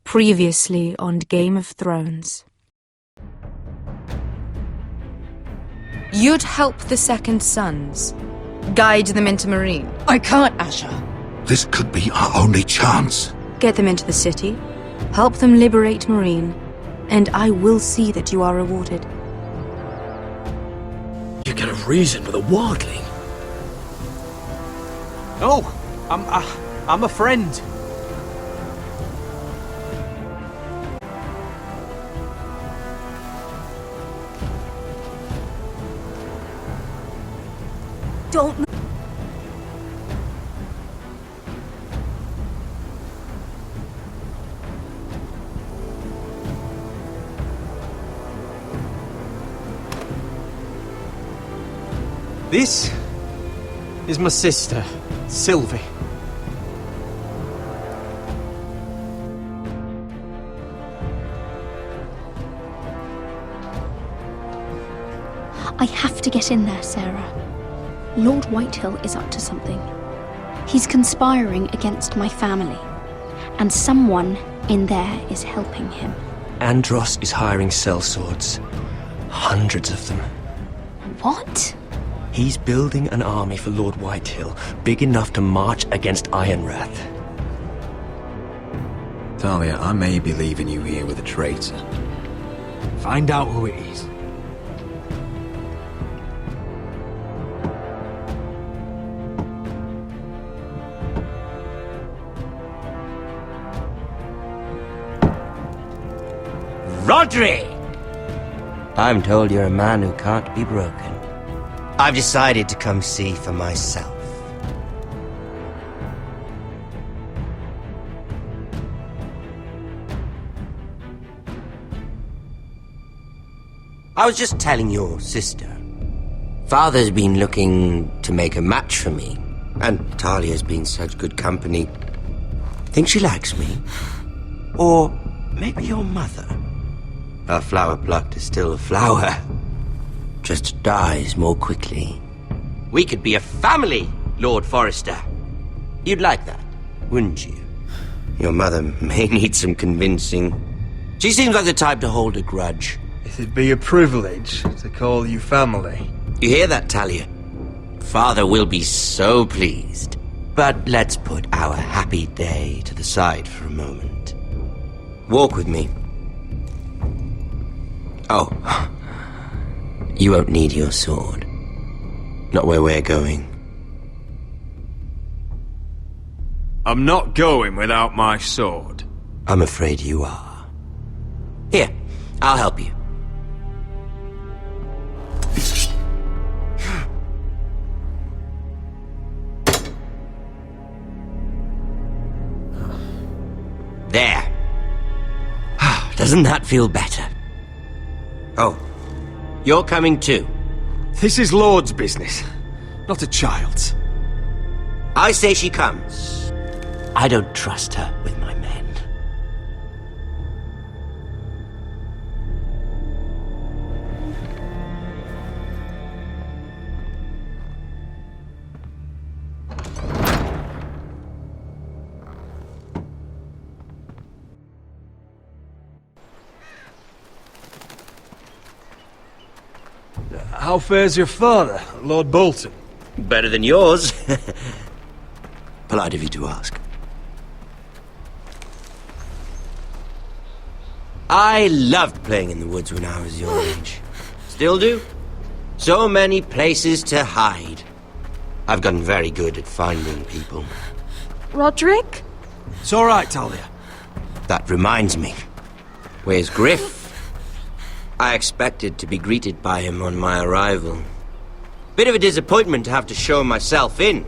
Previously on Game of Thrones. You'd help the Second Sons. Guide them into Meereen. I can't, Asha. This could be our only chance. Get them into the city. Help them liberate Meereen. And I will see that you are rewarded. You get a reason with a wardling. No, I'm a friend. Don't. This is my sister, Sylvie. I have to get in there, Sarah. Lord Whitehill is up to something. He's conspiring against my family, and someone in there is helping him. Andros is hiring sellswords. Hundreds of them. What? He's building an army for Lord Whitehill, big enough to march against Ironrath. Talia, I may be leaving you here with a traitor. Find out who it is. Rodri! I'm told you're a man who can't be broken. I've decided to come see for myself. I was just telling your sister. Father's been looking to make a match for me, and Talia's been such good company. Think she likes me? Or maybe your mother? A flower plucked is still a flower. Just dies more quickly. We could be a family, Lord Forrester. You'd like that, wouldn't you? Your mother may need some convincing. She seems like the type to hold a grudge. It'd be a privilege to call you family. You hear that, Talia? Father will be so pleased. But let's put our happy day to the side for a moment. Walk with me. Oh, you won't need your sword. Not where we're going. I'm not going without my sword. I'm afraid you are. Here, I'll help you. There. Doesn't that feel better? Oh, you're coming too. This is Lord's business, not a child's. I say she comes. I don't trust her with my men. How fares your father, Lord Bolton? Better than yours. Polite of you to ask. I loved playing in the woods when I was your age. Still do. So many places to hide. I've gotten very good at finding people. Roderick? It's all right, Talia. That reminds me. Where's Griff? I expected to be greeted by him on my arrival. Bit of a disappointment to have to show myself in.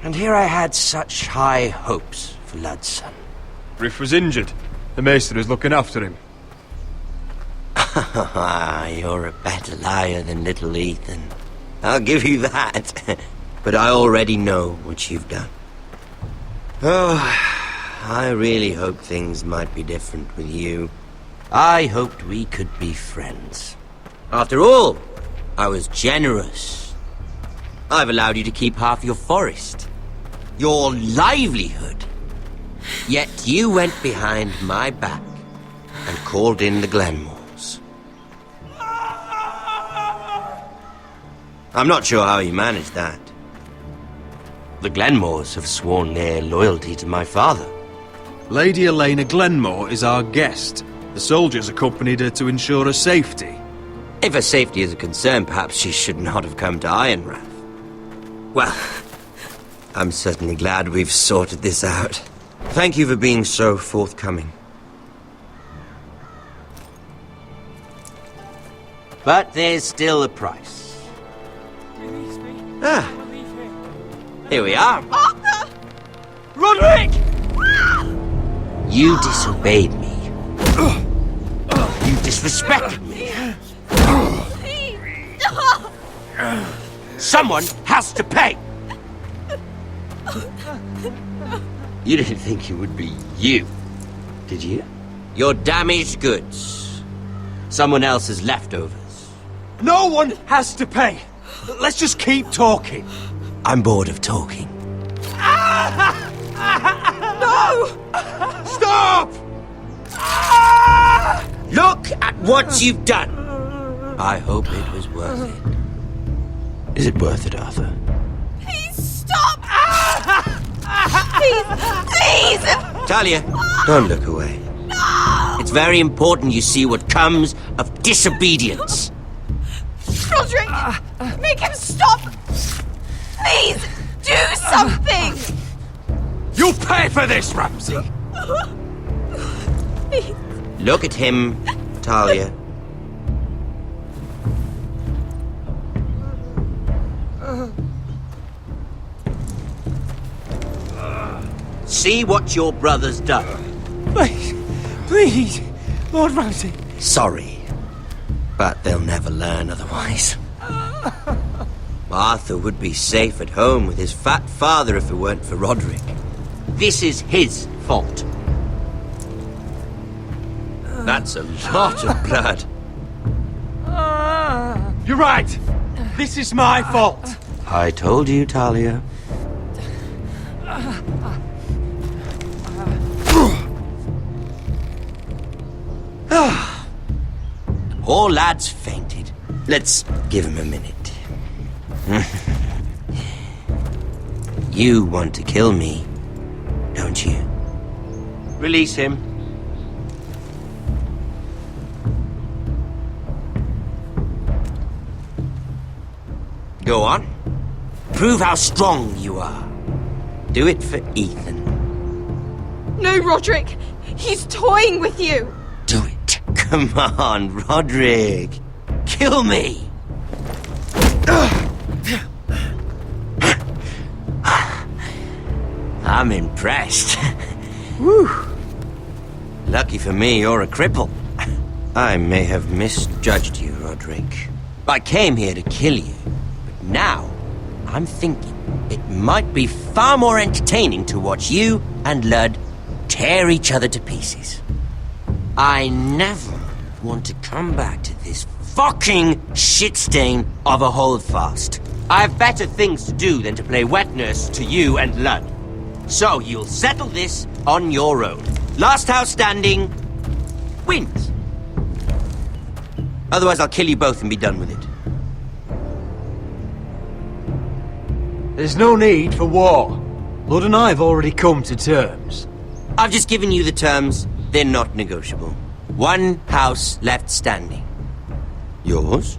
And here I had such high hopes for Ludson. Griff was injured. The maester is looking after him. You're a better liar than little Ethan. I'll give you that. But I already know what you've done. Oh, I really hoped things might be different with you. I hoped we could be friends. After all, I was generous. I've allowed you to keep half your forest. Your livelihood. Yet you went behind my back and called in the Glenmores. I'm not sure how you managed that. The Glenmores have sworn their loyalty to my father. Lady Elena Glenmore is our guest. The soldiers accompanied her to ensure her safety. If her safety is a concern, perhaps she should not have come to Ironrath. Well, I'm certainly glad we've sorted this out. Thank you for being so forthcoming. But there's still a price. Ah, here we are. Arthur! Roderick! You disobeyed me. You disrespected me. Someone has to pay. You didn't think it would be you, did you? Your damaged goods. Someone else's leftovers. No one has to pay. Let's just keep talking. I'm bored of talking. No! Stop! Look at what you've done. I hope it was worth it. Is it worth it, Arthur? Please stop! Please! Talia, don't look away. It's very important you see what comes of disobedience. Roderick! Make him stop! Please! Do something! You'll pay for this, Ramsay! Look at him, Talia. See what your brother's done. Please, Lord Ramsay. Sorry, but they'll never learn otherwise. Arthur would be safe at home with his fat father if it weren't for Roderick. This is his fault. That's a lot of blood. You're right. This is my fault. I told you, Talia. The poor lad's fainted. Let's give him a minute. You want to kill me, don't you? Release him. Go on. Prove how strong you are. Do it for Ethan. No, Roderick! He's toying with you! Do it. Come on, Roderick. Kill me. I'm impressed. Whew. Lucky for me, you're a cripple. I may have misjudged you, Roderick. I came here to kill you, but now I'm thinking it might be far more entertaining to watch you and Ludd tear each other to pieces. I never want to come back to this fucking shit stain of a holdfast. I have better things to do than to play wet nurse to you and Ludd. So you'll settle this on your own. Last house standing wins. Otherwise I'll kill you both and be done with it. There's no need for war. Lord and I have already come to terms. I've just given you the terms. They're not negotiable. One house left standing. Yours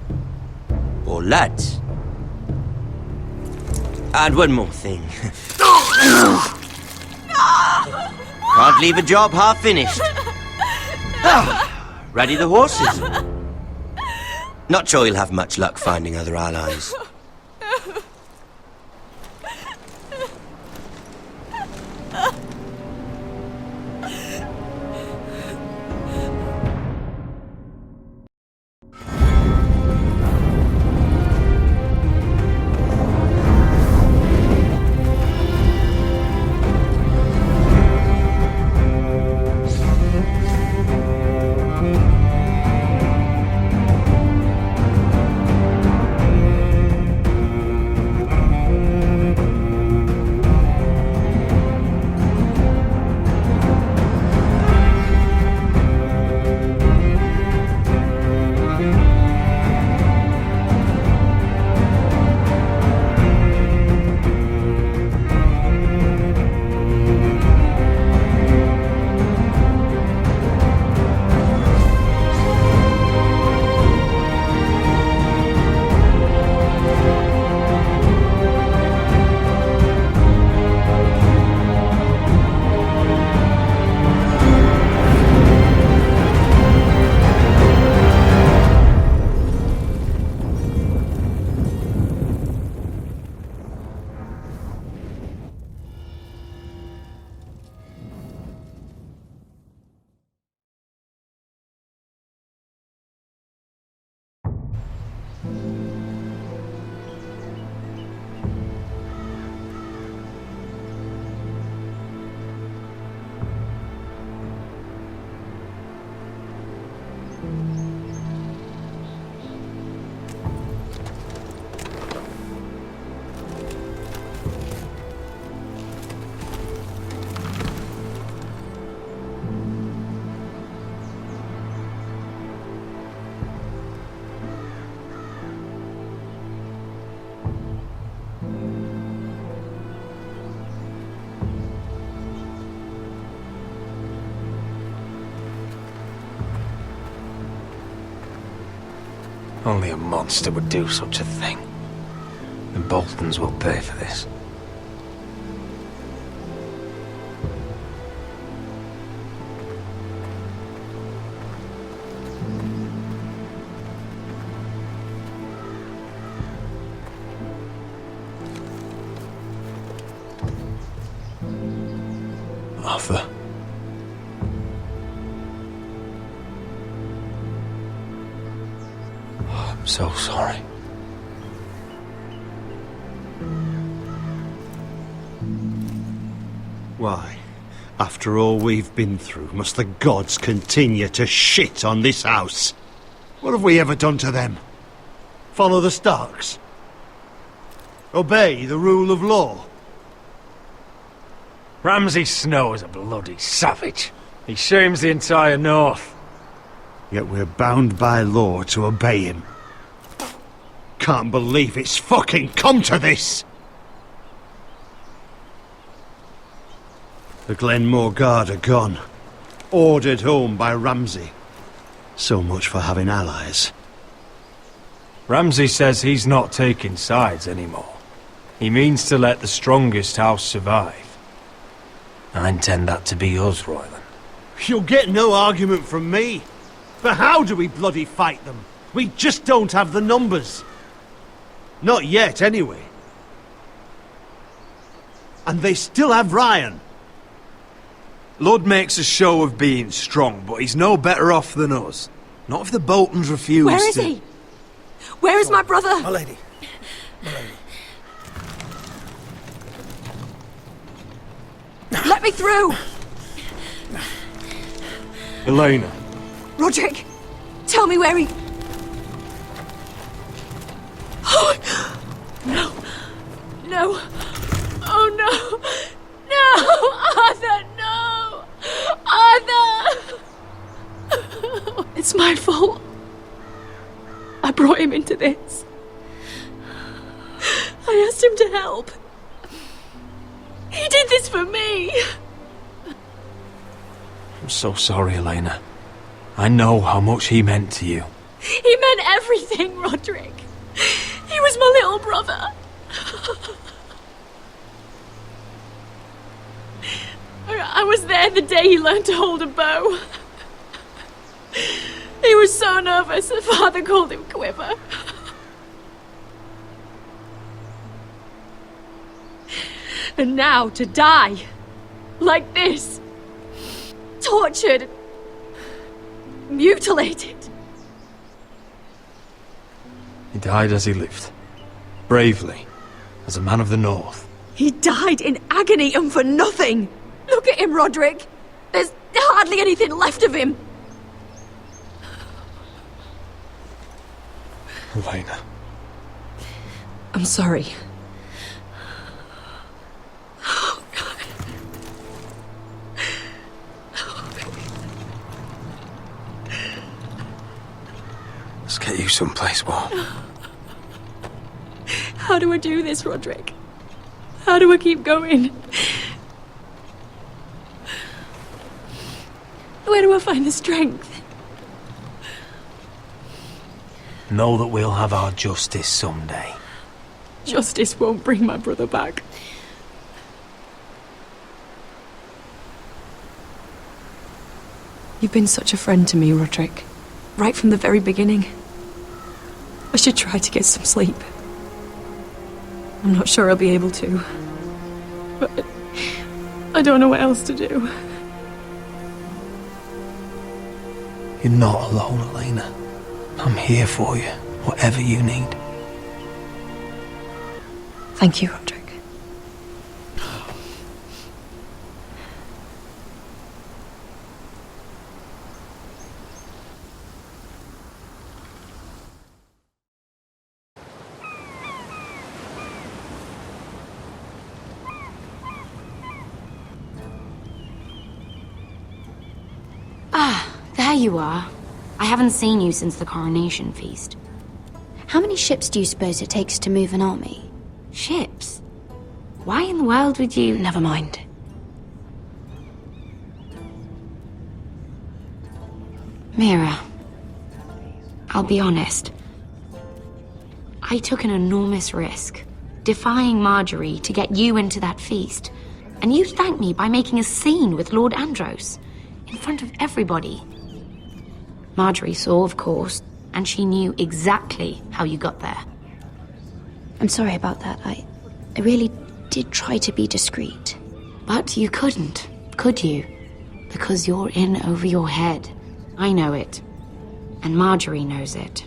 or Ludd's? And one more thing. Can't leave a job half finished. Ready the horses? Not sure you'll have much luck finding other allies. Only a monster would do such a thing. The Boltons will pay for this. Arthur. Oh, I'm so sorry. Why, after all we've been through, must the gods continue to shit on this house? What have we ever done to them? Follow the Starks? Obey the rule of law? Ramsay Snow is a bloody savage. He shames the entire North. Yet we're bound by law to obey him. Can't believe it's fucking come to this! The Glenmore Guard are gone. Ordered home by Ramsay. So much for having allies. Ramsay says he's not taking sides anymore. He means to let the strongest house survive. I intend that to be us, Royland. You'll get no argument from me. But how do we bloody fight them? We just don't have the numbers. Not yet, anyway. And they still have Ryan. Lud makes a show of being strong, but he's no better off than us. Not if the Boltons refuse Where is he? Where is my brother? My lady. Let me through! Elena. Roderick, tell me where he... Oh, no. No. Oh, no. No! Arthur, no! Arthur! It's my fault. I brought him into this. I asked him to help. He did this for me. I'm so sorry, Elena. I know how much he meant to you. He meant everything, Roderick. He was my little brother. I was there the day he learned to hold a bow. He was so nervous that Father called him Quiver. And now to die. Like this. Tortured. Mutilated. He died as he lived. Bravely. As a man of the North. He died in agony and for nothing. Look at him, Roderick. There's hardly anything left of him. Elena. I'm sorry. Oh, God. Let's get you someplace warm. How do I do this, Roderick? How do I keep going? Where do I find the strength? Know that we'll have our justice someday. Justice won't bring my brother back. You've been such a friend to me, Roderick. Right from the very beginning. I should try to get some sleep. I'm not sure I'll be able to. But I don't know what else to do. You're not alone, Elena. I'm here for you, whatever you need. Thank you, Roderick. There you are. I haven't seen you since the coronation feast. How many ships do you suppose it takes to move an army? Ships? Why in the world would you... Never mind. Mira, I'll be honest. I took an enormous risk, defying Marjorie to get you into that feast. And you thanked me by making a scene with Lord Andros, in front of everybody. Marjorie saw, of course, and she knew exactly how you got there. I'm sorry about that. I really did try to be discreet. But you couldn't, could you? Because you're in over your head. I know it. And Marjorie knows it.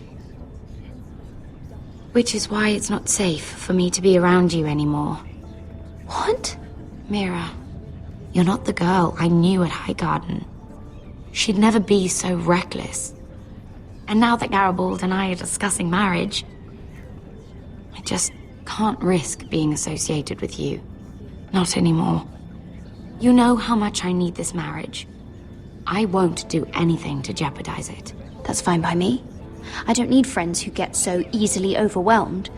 Which is why it's not safe for me to be around you anymore. What? Mira, you're not the girl I knew at Highgarden. She'd never be so reckless. And now that Garibald and I are discussing marriage, I just can't risk being associated with you. Not anymore. You know how much I need this marriage. I won't do anything to jeopardize it. That's fine by me. I don't need friends who get so easily overwhelmed.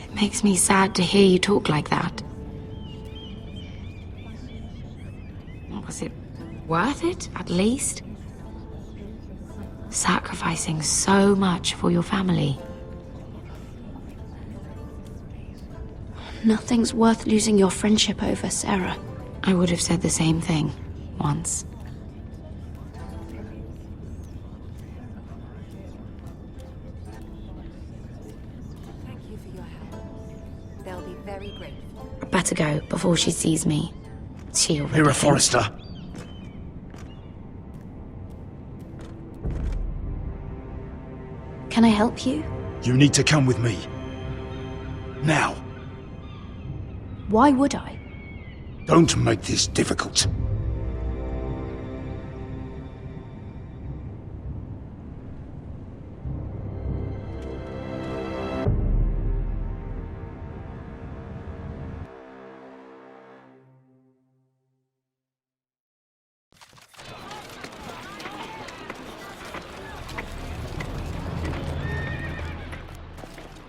It makes me sad to hear you talk like that. Was it worth it, at least? Sacrificing so much for your family. Nothing's worth losing your friendship over, Sarah. I would have said the same thing once. Thank you for your help. They'll be very grateful. I better go before she sees me. She already Mira thinks- Forrester. Can I help you? You need to come with me. Now. Why would I? Don't make this difficult.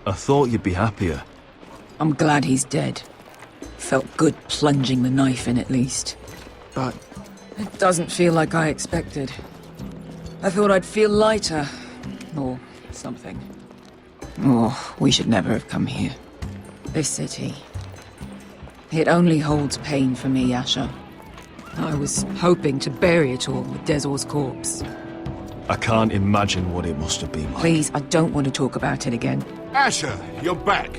I thought you'd be happier. I'm glad he's dead. Felt good plunging the knife in at least. But it doesn't feel like I expected. I thought I'd feel lighter. Or something. Oh, we should never have come here. This city. It only holds pain for me, Asher. I was hoping to bury it all with Dezor's corpse. I can't imagine what it must have been like. Please, I don't want to talk about it again. Asher, you're back.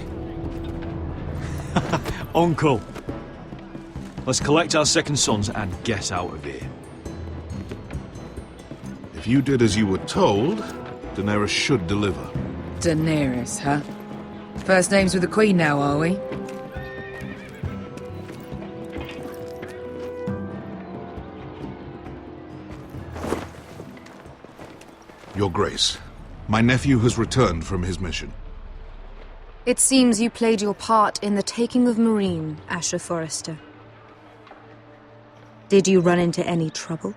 Uncle! Let's collect our second sons and get out of here. If you did as you were told, Daenerys should deliver. Daenerys, huh? First names with the Queen now, are we? Your Grace, my nephew has returned from his mission. It seems you played your part in the taking of Meereen, Asher Forrester. Did you run into any trouble?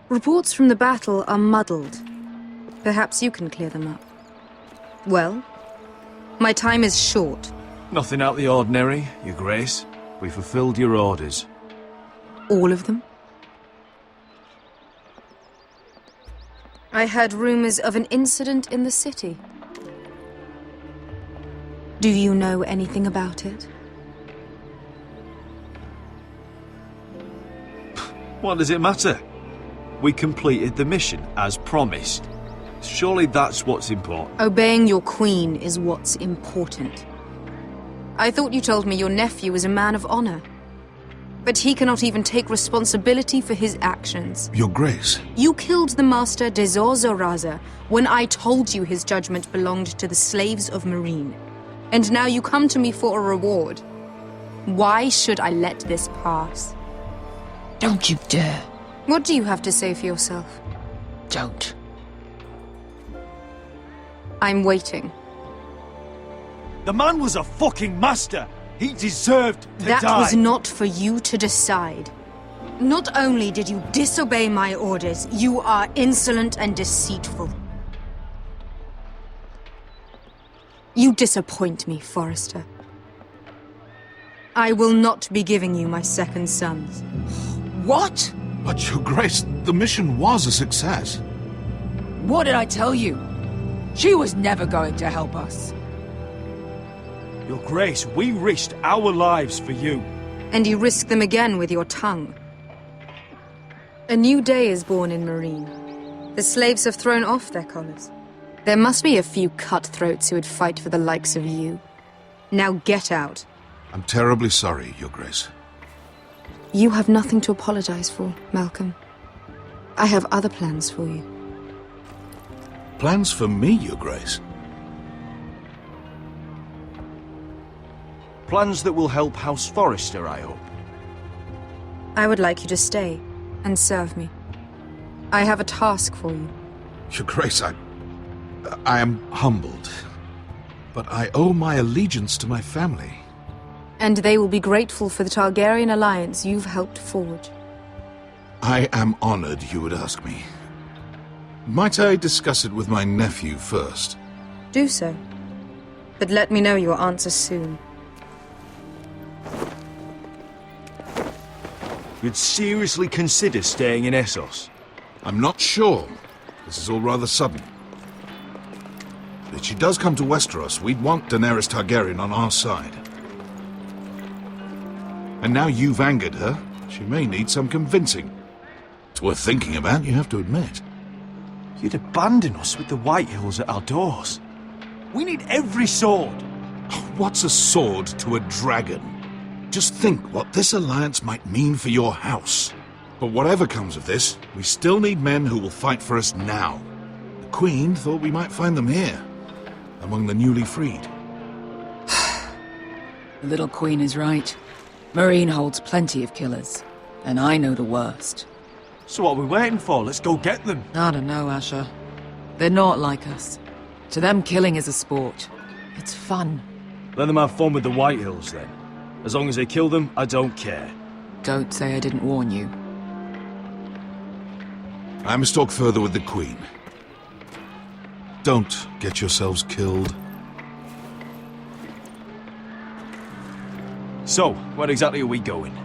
Reports from the battle are muddled. Perhaps you can clear them up. Well, my time is short. Nothing out of the ordinary, Your Grace. We fulfilled your orders. All of them? I heard rumors of an incident in the city. Do you know anything about it? What does it matter? We completed the mission, as promised. Surely that's what's important. Obeying your queen is what's important. I thought you told me your nephew was a man of honor. But he cannot even take responsibility for his actions. Your Grace. You killed the master Dezor Zoraza when I told you his judgment belonged to the slaves of Meereen. And now you come to me for a reward. Why should I let this pass? Don't you dare. What do you have to say for yourself? Don't. I'm waiting. The man was a fucking master! He deserved to die! That was not for you to decide. Not only did you disobey my orders, you are insolent and deceitful. You disappoint me, Forrester. I will not be giving you my second sons. What? But Your Grace, the mission was a success. What did I tell you? She was never going to help us. Your Grace, we risked our lives for you. And you risk them again with your tongue. A new day is born in Marine. The slaves have thrown off their collars. There must be a few cutthroats who would fight for the likes of you. Now get out. I'm terribly sorry, Your Grace. You have nothing to apologize for, Malcolm. I have other plans for you. Plans for me, Your Grace? Plans that will help House Forrester, I hope. I would like you to stay and serve me. I have a task for you. Your Grace, I am humbled. But I owe my allegiance to my family. And they will be grateful for the Targaryen alliance you've helped forge. I am honored you would ask me. Might I discuss it with my nephew first? Do so. But let me know your answer soon. You'd seriously consider staying in Essos? I'm not sure. This is all rather sudden. If she does come to Westeros, we'd want Daenerys Targaryen on our side. And now you've angered her, she may need some convincing. It's worth thinking about, you have to admit. You'd abandon us with the Whitehills at our doors. We need every sword. What's a sword to a dragon? Just think what this alliance might mean for your house. But whatever comes of this, we still need men who will fight for us now. The Queen thought we might find them here, among the newly freed. The little queen is right. Marine holds plenty of killers, and I know the worst. So what are we waiting for? Let's go get them. I don't know, Asher. They're not like us. To them, killing is a sport. It's fun. Let them have fun with the Whitehills, then. As long as they kill them, I don't care. Don't say I didn't warn you. I must talk further with the Queen. Don't get yourselves killed. So, where exactly are we going?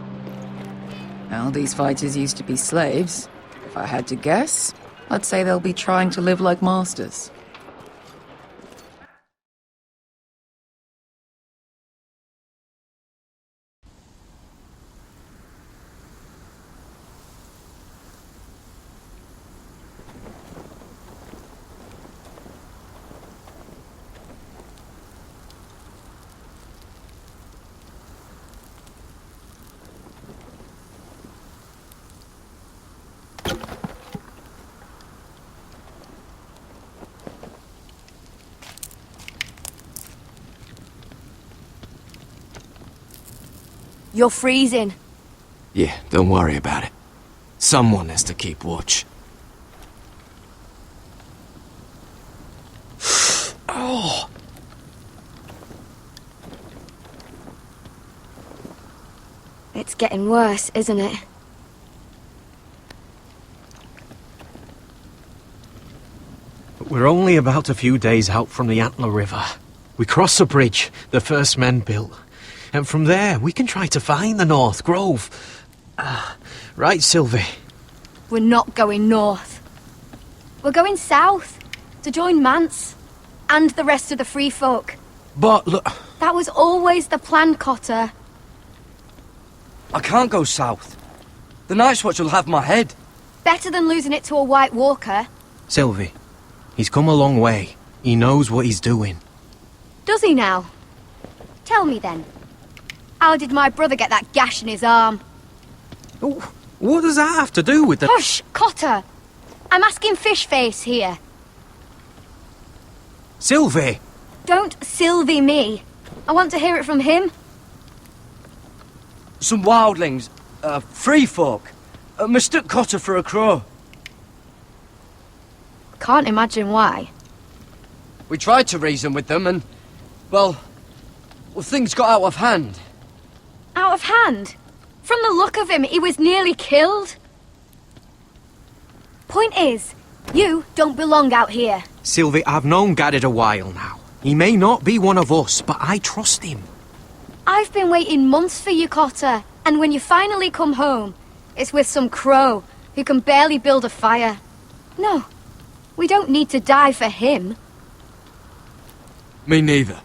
Well, these fighters used to be slaves. If I had to guess, I'd say they'll be trying to live like masters. You're freezing. Yeah, don't worry about it. Someone has to keep watch. Oh! It's getting worse, isn't it? We're only about a few days out from the Antler River. We cross a bridge the first men built. And from there, we can try to find the North Grove. Right, Sylvie? We're not going north. We're going south, to join Mance, and the rest of the Free Folk. But look... That was always the plan, Cotter. I can't go south. The Night's Watch will have my head. Better than losing it to a White Walker. Sylvie, he's come a long way. He knows what he's doing. Does he now? Tell me then. How did my brother get that gash in his arm? What does that have to do with the... Hush, Cotter! I'm asking Fishface here. Sylvie! Don't Sylvie me. I want to hear it from him. Some wildlings, free folk, mistook Cotter for a crow. Can't imagine why. We tried to reason with them and, well, things got out of hand. Out of hand? From the look of him, he was nearly killed. Point is, you don't belong out here. Sylvie, I've known Gaddard a while now. He may not be one of us, but I trust him. I've been waiting months for you, Cotter, and when you finally come home, it's with some crow who can barely build a fire. No, we don't need to die for him. Me neither.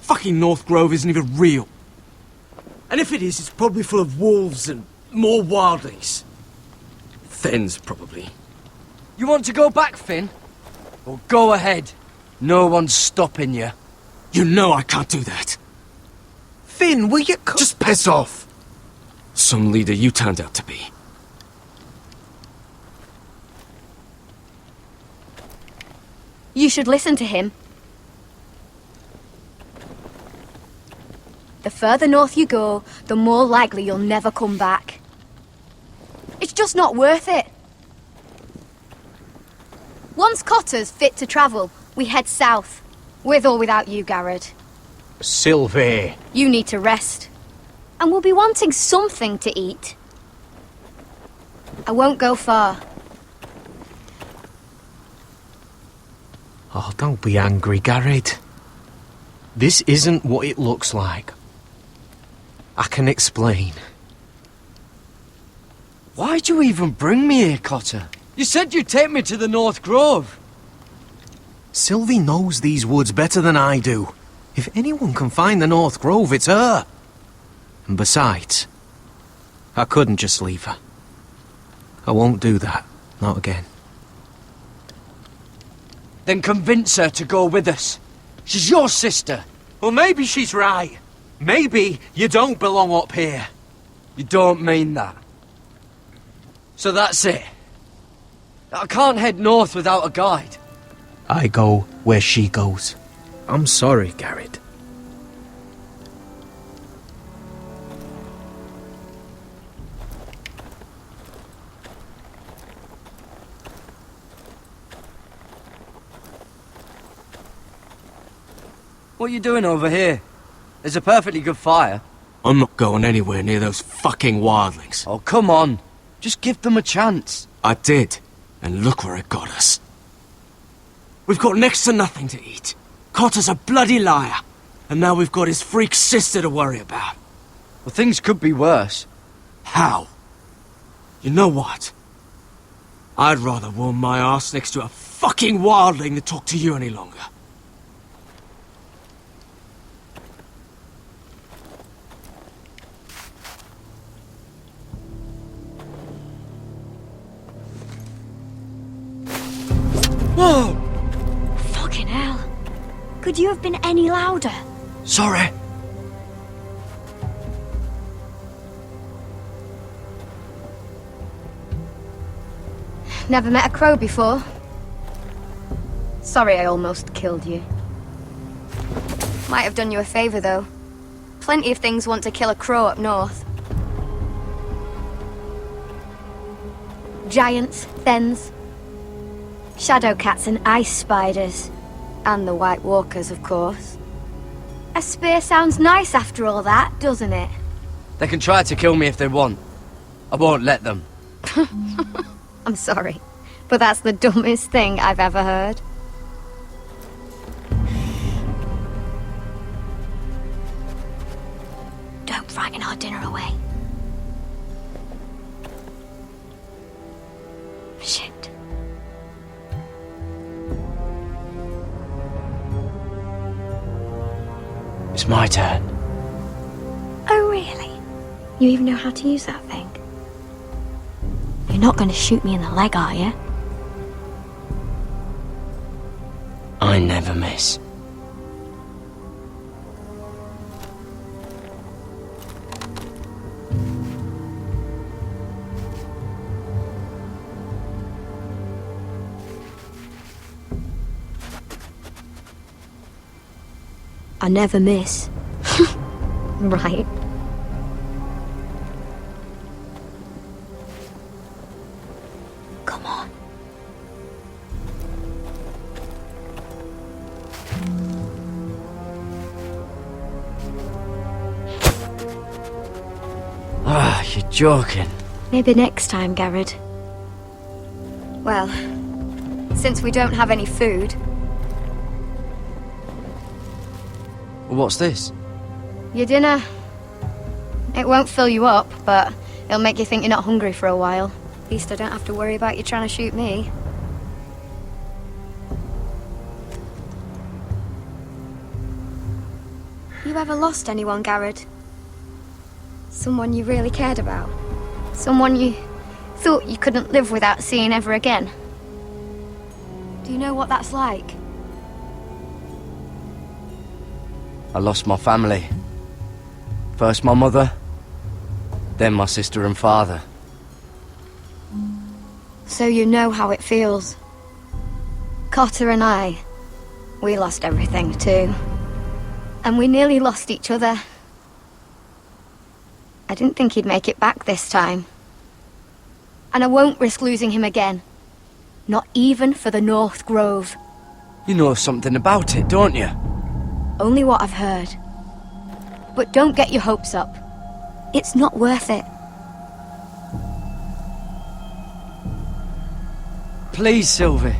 Fucking North Grove isn't even real. And if it is, it's probably full of wolves and more wildlings. Thens, probably. You want to go back, Finn? Well, go ahead. No one's stopping you. You know I can't do that. Finn, will you Just piss off! Some leader you turned out to be. You should listen to him. The further north you go, the more likely you'll never come back. It's just not worth it. Once Cotter's fit to travel, we head south. With or without you, Garrett. Sylvie. You need to rest. And we'll be wanting something to eat. I won't go far. Oh, don't be angry, Garrett. This isn't what it looks like. I can explain. Why'd you even bring me here, Cotter? You said you'd take me to the North Grove. Sylvie knows these woods better than I do. If anyone can find the North Grove, it's her. And besides, I couldn't just leave her. I won't do that. Not again. Then convince her to go with us. She's your sister. Well, maybe she's right. Maybe you don't belong up here. You don't mean that. So that's it. I can't head north without a guide. I go where she goes. I'm sorry, Garrett. What are you doing over here? There's a perfectly good fire. I'm not going anywhere near those fucking wildlings. Oh, come on. Just give them a chance. I did, and look where it got us. We've got next to nothing to eat. Cotter's a bloody liar. And now we've got his freak sister to worry about. Well, things could be worse. How? You know what? I'd rather warm my arse next to a fucking wildling than talk to you any longer. Whoa! Fucking hell. Could you have been any louder? Sorry. Never met a crow before. Sorry I almost killed you. Might have done you a favor, though. Plenty of things want to kill a crow up north. Giants, thens, shadow cats and ice spiders. And the White Walkers, of course. A spear sounds nice after all that, doesn't it? They can try to kill me if they want. I won't let them. I'm sorry, but that's the dumbest thing I've ever heard. Don't frighten our dinner away. Shit. It's my turn. Oh, really? You even know how to use that thing? You're not going to shoot me in the leg, are you? I never miss. I never miss. Right. Come on. Ah, you're joking. Maybe next time, Garrett. Well, since we don't have any food... What's this? Your dinner. It won't fill you up, but it'll make you think you're not hungry for a while. At least I don't have to worry about you trying to shoot me. you ever lost anyone, Garrod? Someone you really cared about? Someone you thought you couldn't live without seeing ever again? Do you know what that's like? I lost my family. First my mother, then my sister and father. So you know how it feels. Cotter and I, we lost everything too. And we nearly lost each other. I didn't think he'd make it back this time. And I won't risk losing him again. Not even for the North Grove. You know something about it, don't you? Only what I've heard. But don't get your hopes up. It's not worth it. Please, Sylvie.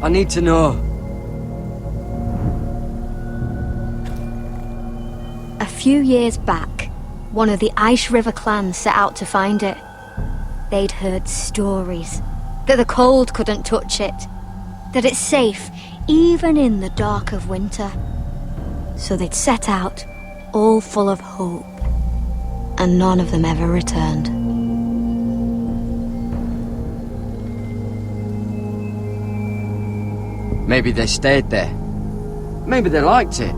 I need to know. A few years back, one of the Ice River clans set out to find it. They'd heard stories that the cold couldn't touch it, that it's safe even in the dark of winter. So they'd set out, all full of hope, and none of them ever returned. Maybe they stayed there. Maybe they liked it.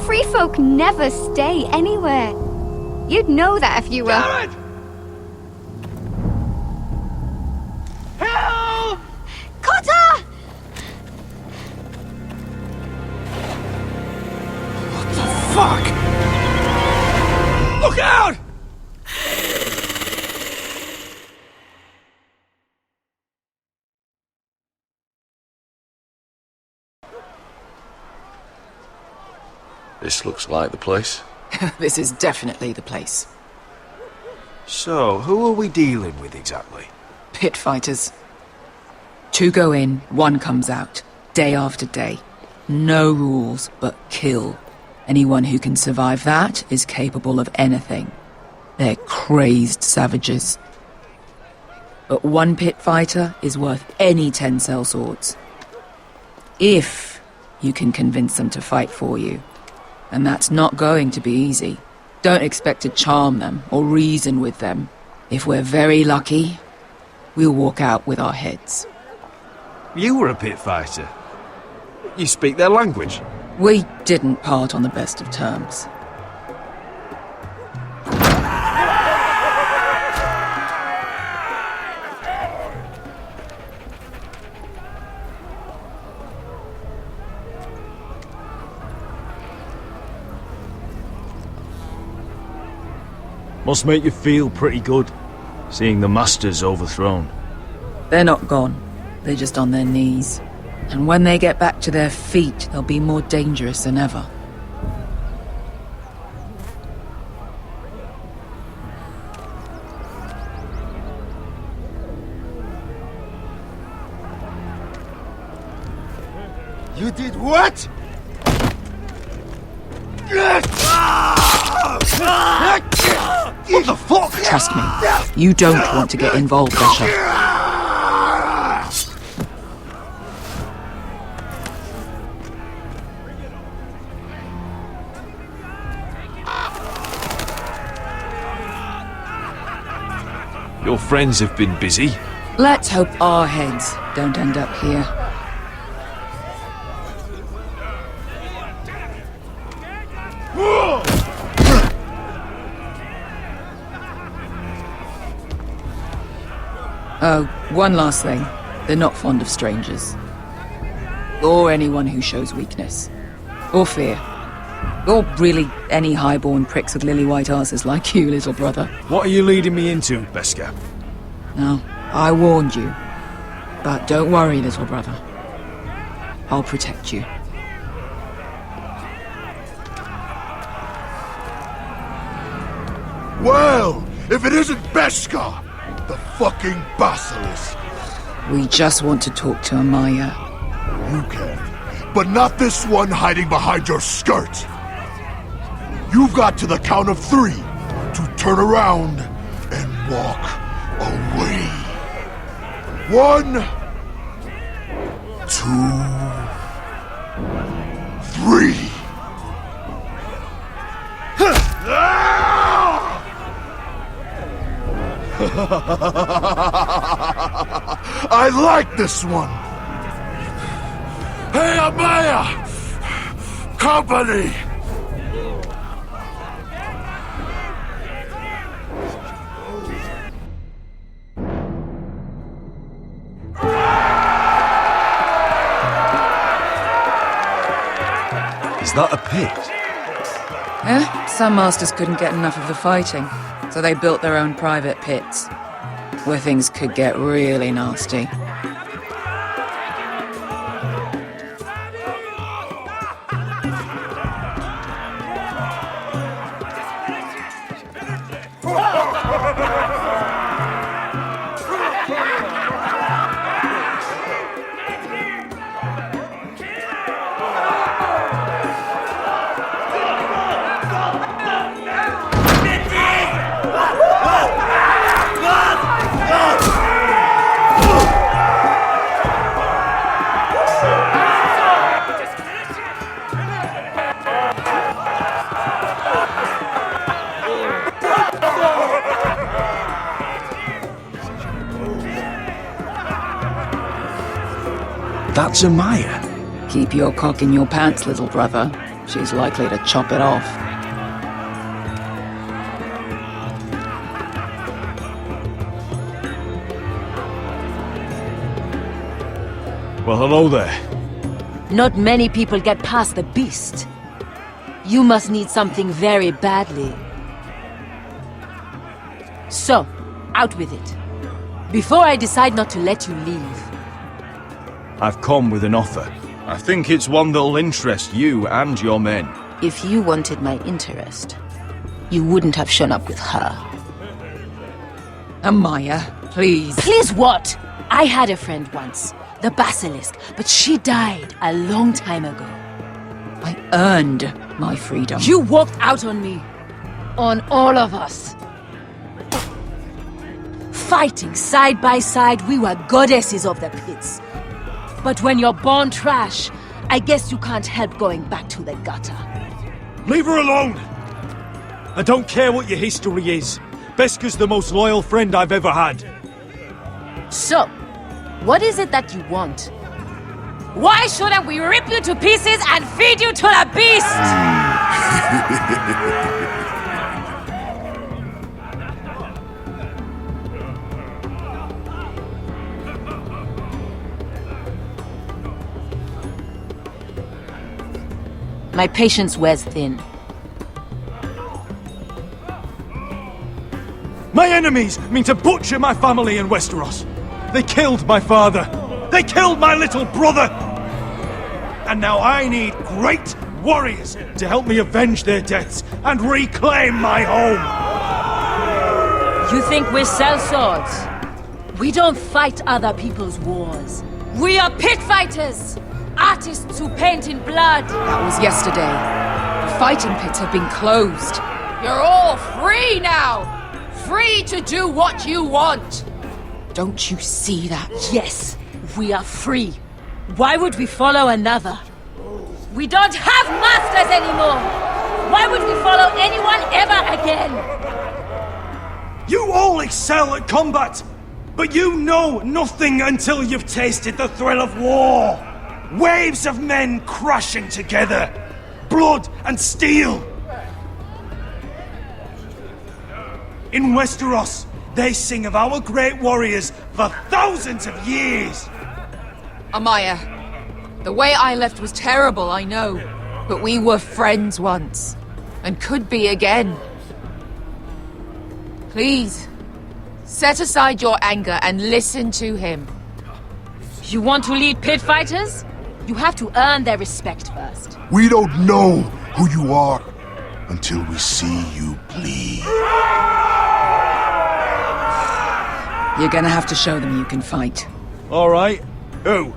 Free folk never stay anywhere. You'd know that if you were... Garrod! Help! Cotter! Fuck! Look out! This looks like the place. This is definitely the place. So, who are we dealing with exactly? Pit fighters. 2 go in, 1 comes out. Day after day. No rules, but kill. Anyone who can survive that is capable of anything. They're crazed savages. But 1 pit fighter is worth any 10 sellswords. If you can convince them to fight for you. And that's not going to be easy. Don't expect to charm them or reason with them. If we're very lucky, we'll walk out with our heads. You were a pit fighter. You speak their language. We didn't part on the best of terms. Must make you feel pretty good, seeing the Masters overthrown. They're not gone. They're just on their knees. And when they get back to their feet, they'll be more dangerous than ever. You did what? What the fuck? Trust me, you don't want to get involved, Escher. Your friends have been busy. Let's hope our heads don't end up here. Oh, one last thing. They're not fond of strangers. Or anyone who shows weakness. Or fear. Or really any highborn pricks with lily-white asses like you, little brother. What are you leading me into, Beskar? No, I warned you. But don't worry, little brother. I'll protect you. Well, if it isn't Beskar, the fucking basilisk. We just want to talk to Amaya. You can, but not this one hiding behind your skirt. You've got to the count of 3 to turn around and walk away. 1, 2, 3. I like this one. Hey, Amaya! Company! Is that a pit? Yeah, some masters couldn't get enough of the fighting, so they built their own private pits, where things could get really nasty. That's Amaya. Keep your cock in your pants, little brother. She's likely to chop it off. Well, hello there. Not many people get past the beast. You must need something very badly. So, out with it. Before I decide not to let you leave. I've come with an offer. I think it's one that'll interest you and your men. If you wanted my interest, you wouldn't have shown up with her. Amaya, please. Please what? I had a friend once, the Basilisk, but she died a long time ago. I earned my freedom. You walked out on me. On all of us. Fighting side by side, we were goddesses of the pits. But when you're born trash, I guess you can't help going back to the gutter. Leave her alone! I don't care what your history is. Beskha's the most loyal friend I've ever had. So, what is it that you want? Why shouldn't we rip you to pieces and feed you to the beast? My patience wears thin. My enemies mean to butcher my family in Westeros. They killed my father. They killed my little brother. And now I need great warriors to help me avenge their deaths and reclaim my home. You think we sell swords? We don't fight other people's wars. We are pit fighters! Artists who paint in blood! That was yesterday. The fighting pits have been closed. You're all free now! Free to do what you want! Don't you see that? Yes, we are free. Why would we follow another? We don't have masters anymore! Why would we follow anyone ever again? You all excel at combat, but you know nothing until you've tasted the thrill of war. Waves of men crashing together. Blood and steel. In Westeros, they sing of our great warriors for thousands of years. Amaya, the way I left was terrible, I know. But we were friends once. And could be again. Please, set aside your anger and listen to him. You want to lead pit fighters? You have to earn their respect first. We don't know who you are until we see you bleed. You're gonna have to show them you can fight. All right. Who?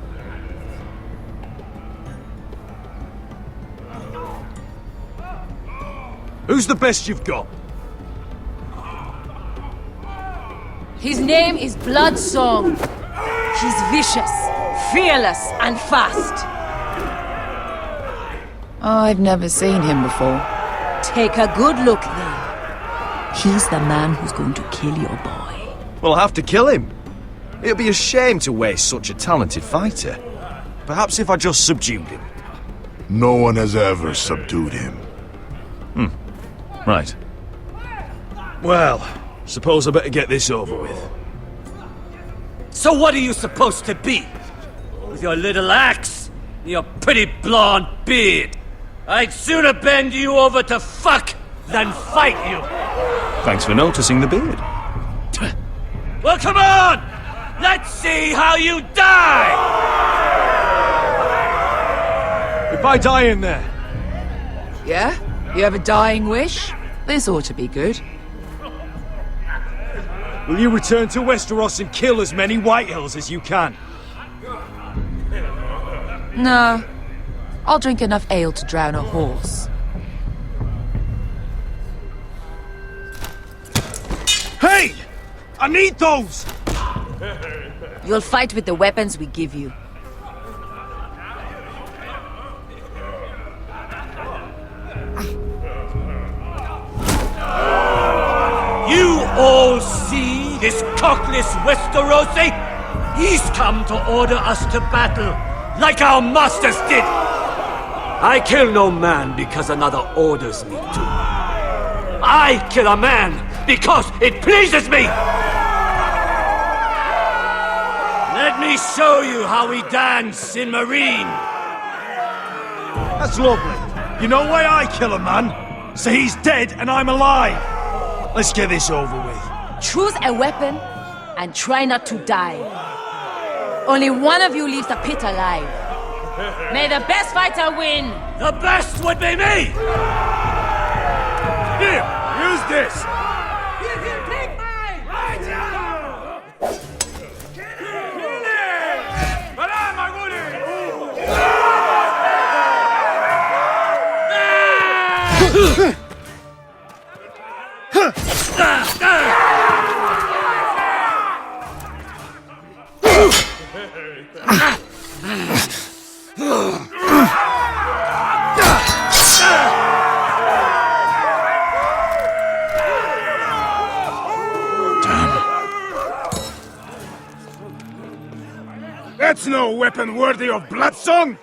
Who's the best you've got? His name is Bloodsong. He's vicious, fearless, and fast. I've never seen him before. Take a good look then. He's the man who's going to kill your boy. We'll have to kill him. It'd be a shame to waste such a talented fighter. Perhaps if I just subdued him. No one has ever subdued him. Right. Well, suppose I better get this over with. So what are you supposed to be? With your little axe and your pretty blonde beard? I'd sooner bend you over to fuck than fight you. Thanks for noticing the beard. Well, come on! Let's see how you die! If I die in there... Yeah? You have a dying wish? This ought to be good. Will you return to Westeros and kill as many Whitehills as you can? No. I'll drink enough ale to drown a horse. Hey! I need those! You'll fight with the weapons we give you. You all see this cockless Westerosi? He's come to order us to battle, like our masters did. I kill no man because another orders me to. I kill a man because it pleases me! Let me show you how we dance in Marine. That's lovely. You know why I kill a man? So he's dead and I'm alive. Let's get this over with. Choose a weapon and try not to die. Only one of you leaves the pit alive. May the best fighter win! The best would be me! Here, use this! That's no weapon worthy of Bloodsong!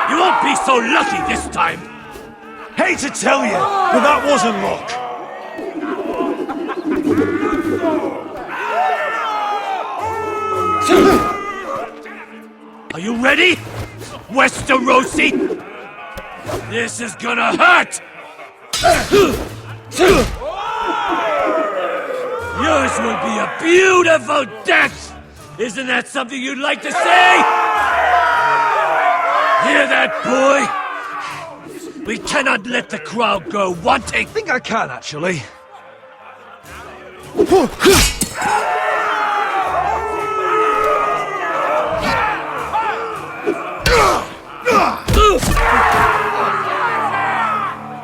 You won't be so lucky this time! Hate to tell you, but that wasn't luck. Are you ready, Westerosi? This is gonna hurt! Yours will be a beautiful death! Isn't that something you'd like to say? Hear that, boy? We cannot let the crowd go wanting! I think I can, actually.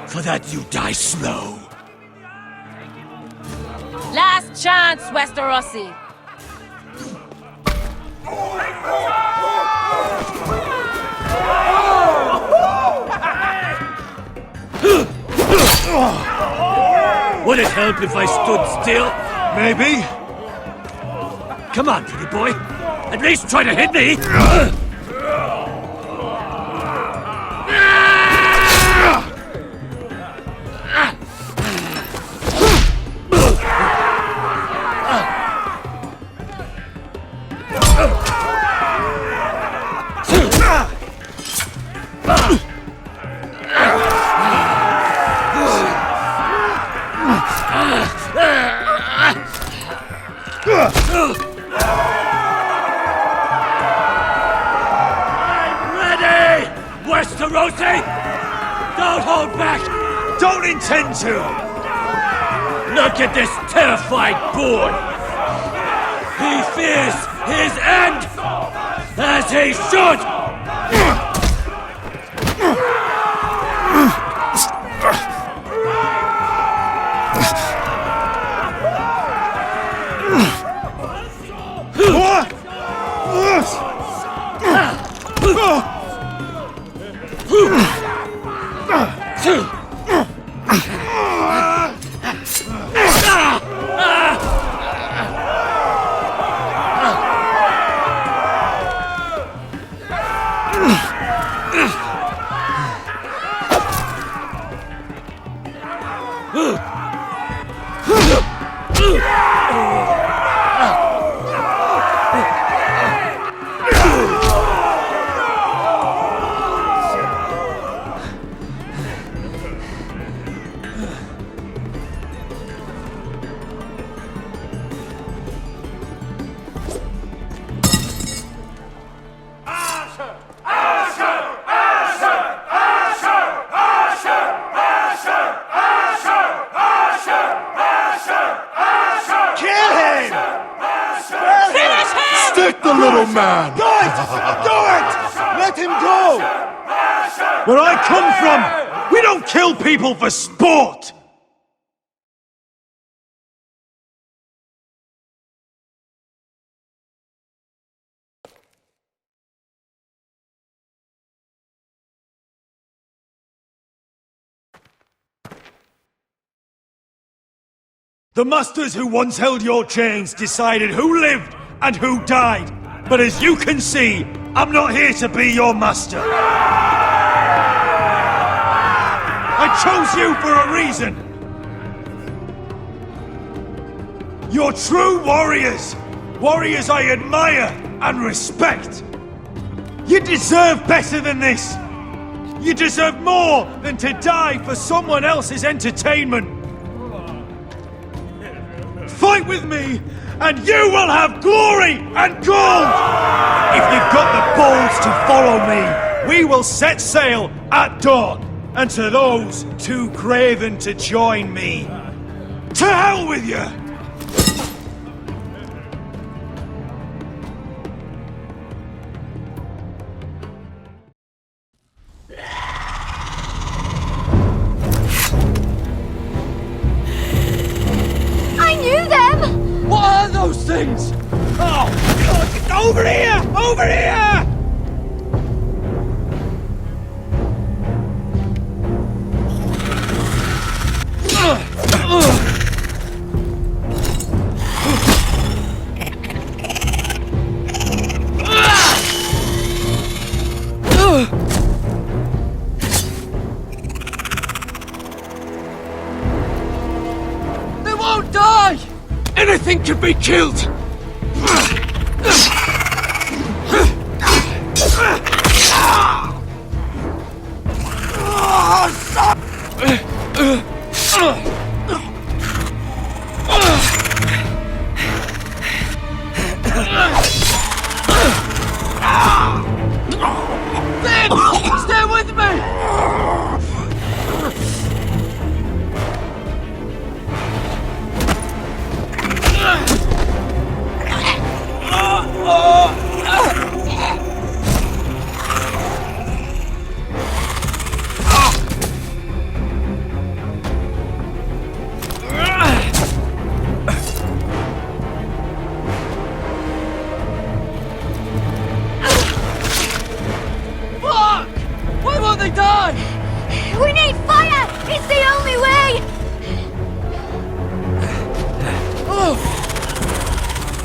For that you die slow. Last chance, Westerosi! Would it help if I stood still? Maybe. Come on, pretty boy. At least try to hit me! I'm ready! Westerosi! Don't hold back! Don't intend to! Look at this terrified boy! He fears his end! As he should! Stick the little man! Good! Do it! Let him go! Where I come from, we don't kill people for sport! The masters who once held your chains decided who lived and who died. But as you can see, I'm not here to be your master. I chose you for a reason. You're true warriors. Warriors I admire and respect. You deserve better than this. You deserve more than to die for someone else's entertainment. Fight with me, and you will have glory and gold! If you've got the balls to follow me, we will set sail at dawn. And to those too craven to join me, to hell with you! What are those things? Oh, God, over here! Over here! They won't die! Anything can be killed! Finn! Stay with me! Fuck! Why won't they die? We need fire! It's the only way! Oh!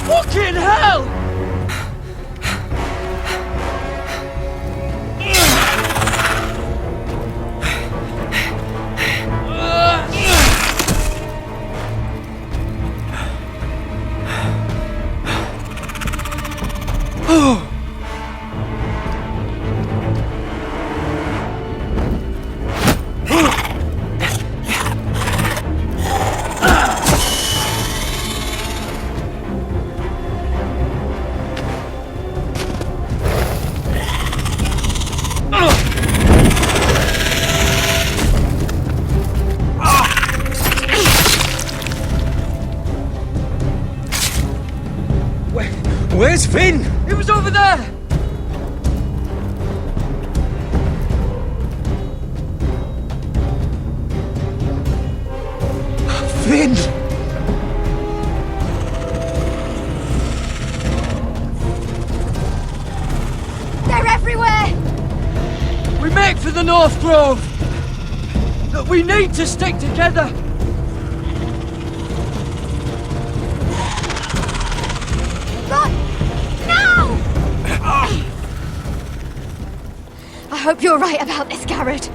Fucking hell! Oh! Where's Finn? It was over there! Finn! They're everywhere! We make for the North Grove! But we need to stick together! Run! Now! I hope you're right about this, Garrett.